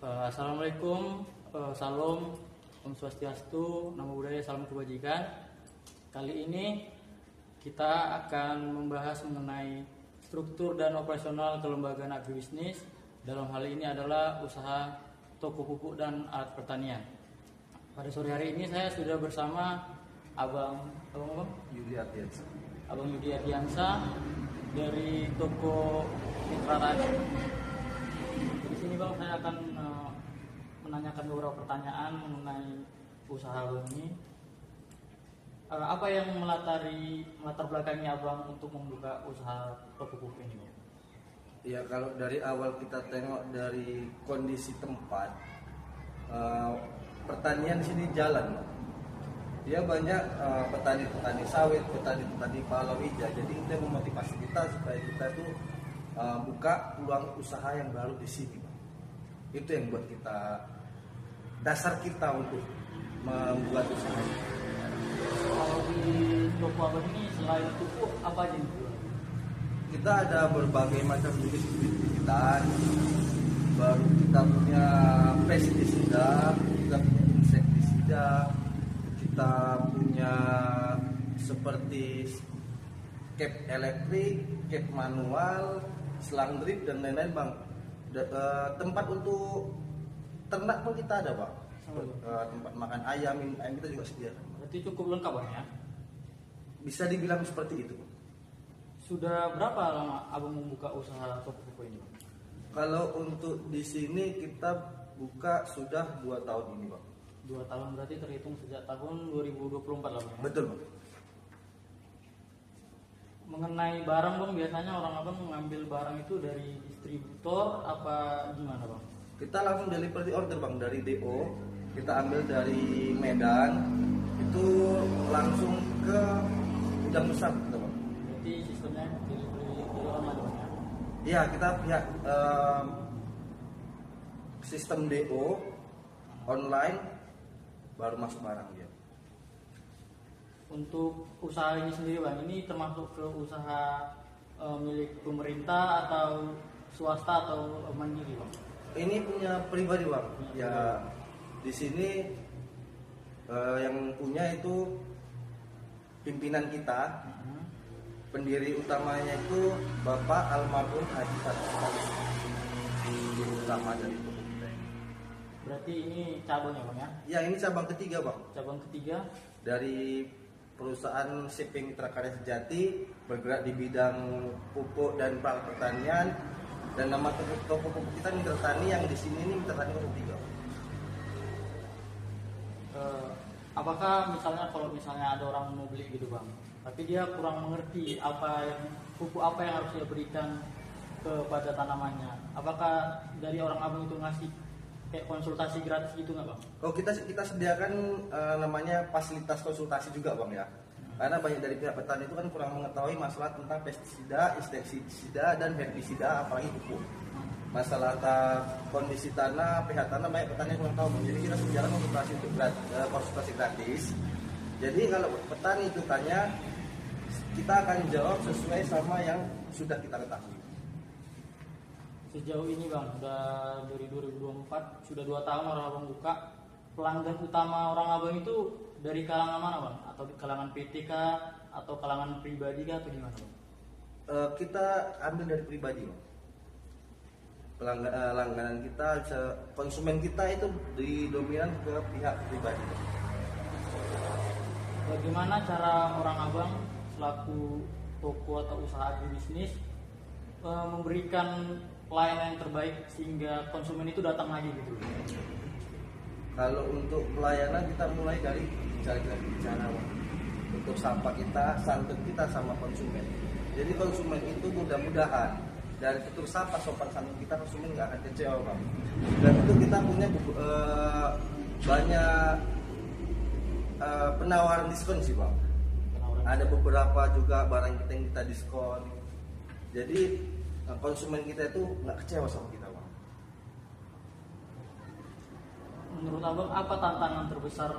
Assalamualaikum, salam, Om Swastiastu, Namo Buddhaya, salam kebajikan. Kali ini kita akan membahas mengenai struktur dan operasional kelembagaan agribisnis. Dalam hal ini adalah usaha toko pupuk dan alat pertanian. Pada sore hari ini saya sudah bersama Abang Yudi Ardiansa dari toko Mitra Tani. Di sini Bang, saya akan menanyakan beberapa pertanyaan mengenai usaha Abang ini. Apa yang melatar belakangi Abang untuk membuka usaha toko pupuk ini, Bang? Ya, kalau dari awal kita tengok dari kondisi tempat, pertanian di sini jalan, Bang. Dia banyak petani-petani sawit, petani-petani palawija. Jadi itu yang memotivasi kita supaya kita tuh buka peluang usaha yang baru di sini, Bang. Itu yang buat kita, dasar kita untuk membuat usaha ini. Kalau di toko Abang ini selain pupuk apa aja nih? Kita ada berbagai macam jenis bibit-bibitan, baru kita punya pestisida, kita punya insektisida, kita punya seperti cap elektrik, cap manual, selang drip dan lain-lain, Bang. Tempat untuk ternak pun kita ada, Bang. Tempat makan ayam kita juga sediakan. Berarti cukup lengkap, Bang, ya? Bisa dibilang seperti itu. Sudah berapa lama Abang membuka usaha toko pupuk ini, Bang? Kalau untuk di sini kita buka sudah 2 tahun ini, Bang. 2 tahun berarti terhitung sejak tahun 2024 lah, Bang, ya? Betul, Bang. Mengenai barang, Bang, biasanya orang Abang mengambil barang itu dari distributor apa gimana, Bang? Kita langsung delivery order, Bang, dari DO. Kita ambil dari Medan, itu langsung ke gudang besar, gitu, Bang. Berarti sistemnya delivery online, Bang, ya? Iya, kita pihak sistem DO online baru masuk barang dia. Untuk usaha ini sendiri, Bang, ini termasuk ke usaha milik pemerintah atau swasta atau mandiri, Bang? Ini punya pribadi, Bang. Ya, di sini yang punya itu pimpinan kita. Pendiri utamanya itu Bapak almarhum Haji Fatul, pendiri utama dari toko kita. Berarti ini cabangnya, Bang, ya? Ya, ini cabang ketiga, Bang. Cabang ketiga Dari perusahaan Shipping Mitra Karya Sejati, bergerak di bidang pupuk dan peralatan pertanian, dan nama toko pupuk kita Mitra Tani, yang di sini ini Mitra Tani ketiga. Apakah misalnya kalau misalnya ada orang mau beli gitu, Bang, tapi dia kurang mengerti pupuk apa yang harus dia berikan kepada tanamannya, apakah dari orang Abang itu ngasih kayak konsultasi gratis gitu nggak, Bang? Oh, kita sediakan namanya fasilitas konsultasi juga, Bang, ya. Karena banyak dari pihak petani itu kan kurang mengetahui masalah tentang pestisida, insektisida, dan herbisida, apalagi pupuk. Masalah kondisi tanah, pH tanah, banyak petani yang kurang tahu, Bang. Jadi kita sediakan konsultasi gratis. Jadi kalau petani itu tanya, kita akan jawab sesuai sama yang sudah kita ketahui. Sejauh ini, Bang, udah dari 2024, sudah 2 tahun orang Abang buka. Pelanggan utama orang Abang itu dari kalangan mana, Bang? Atau di kalangan PT kah? Atau kalangan pribadi kah? Atau gimana, Bang? Kita ambil dari pribadi, Bang. Langganan kita, konsumen kita itu didominan ke pihak pribadi. Bagaimana cara orang Abang selaku toko atau usaha agribisnis memberikan pelayanan yang terbaik sehingga konsumen itu datang lagi gitu? Kalau untuk pelayanan kita mulai dari bicara, Bang. Untuk sapa kita, santun kita sama konsumen. Jadi konsumen itu mudah-mudahan dari tutur sapa sopan santun kita, konsumen nggak akan kecewa, Bang. Dan itu kita punya banyak penawaran diskon sih, Bang. Ada beberapa juga barang kita yang kita diskon. Jadi konsumen kita itu nggak kecewa sama kita, Bang. Menurut Abang, apa tantangan terbesar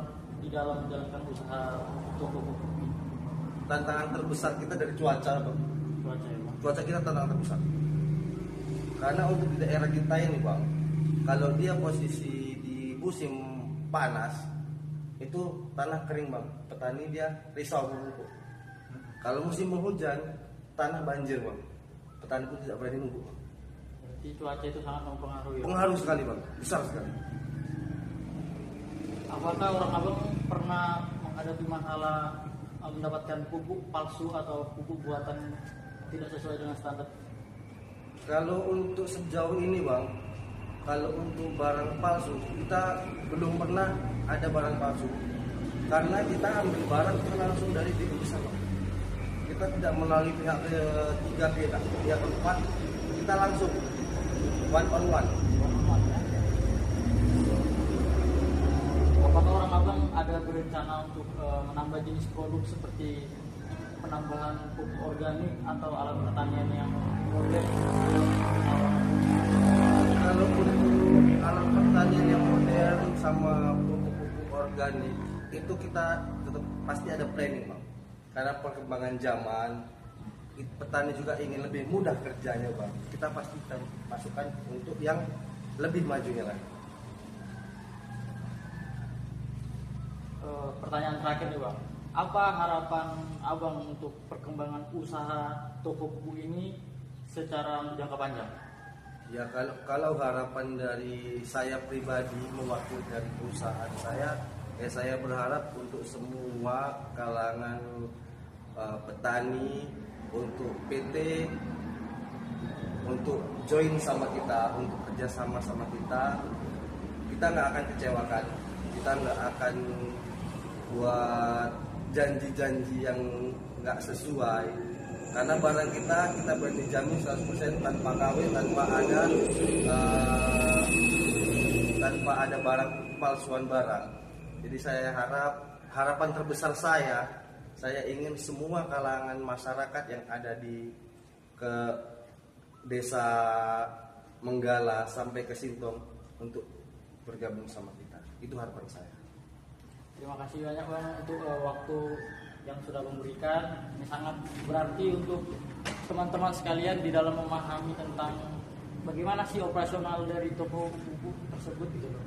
di dalam menjalankan usaha toko pupuk ini? Tantangan terbesar kita dari cuaca, Bang. Cuaca, ya, Bang? Cuaca kita tantangan terbesar. Karena untuk di daerah kita ini, Bang, Kalau dia posisi di musim panas itu tanah kering bang, petani dia risau memupuk. Kalau musim penghujan tanah banjir bang, petani pun tidak berani memupuk. Jadi cuaca itu sangat mempengaruhi. Pengaruh sekali bang, besar sekali. Apakah orang abang pernah menghadapi masalah mendapatkan pupuk palsu atau pupuk buatan tidak sesuai dengan standar? Kalau untuk sejauh ini bang, kalau untuk barang palsu kita belum pernah ada barang palsu, karena kita ambil barang itu langsung dari tim besar bang. Kita tidak melalui pihak ketiga, pihak keempat, kita langsung one on one. Apakah orang abang ada berencana untuk menambah jenis produk seperti penambahan pupuk organik atau alat pertanian yang modern? Kalau untuk alat pertanian yang modern sama pupuk-pupuk organik itu kita tetap pasti ada planning bang. Karena perkembangan zaman, petani juga ingin lebih mudah kerjanya bang. Kita pasti masukkan untuk yang lebih majunya lagi. Pertanyaan terakhir nih bang, apa harapan abang untuk perkembangan usaha toko buku ini secara jangka panjang? Ya kalau harapan dari saya pribadi mewakili dari perusahaan saya, ya saya berharap untuk semua kalangan petani, untuk PT, untuk join sama kita, untuk kerjasama sama kita nggak akan kecewakan, kita nggak akan buat janji-janji yang nggak sesuai, karena barang kita berani jamin 100% tanpa KW, tanpa ada barang palsuan barang. Jadi saya harapan terbesar saya ingin semua kalangan masyarakat yang ada di ke desa Menggala sampai ke Sintong untuk bergabung sama kita. Itu harapan saya. Terima kasih banyak bang untuk waktu yang sudah memberikan. Ini sangat berarti untuk teman-teman sekalian di dalam memahami tentang bagaimana sih operasional dari toko buku tersebut gitu loh.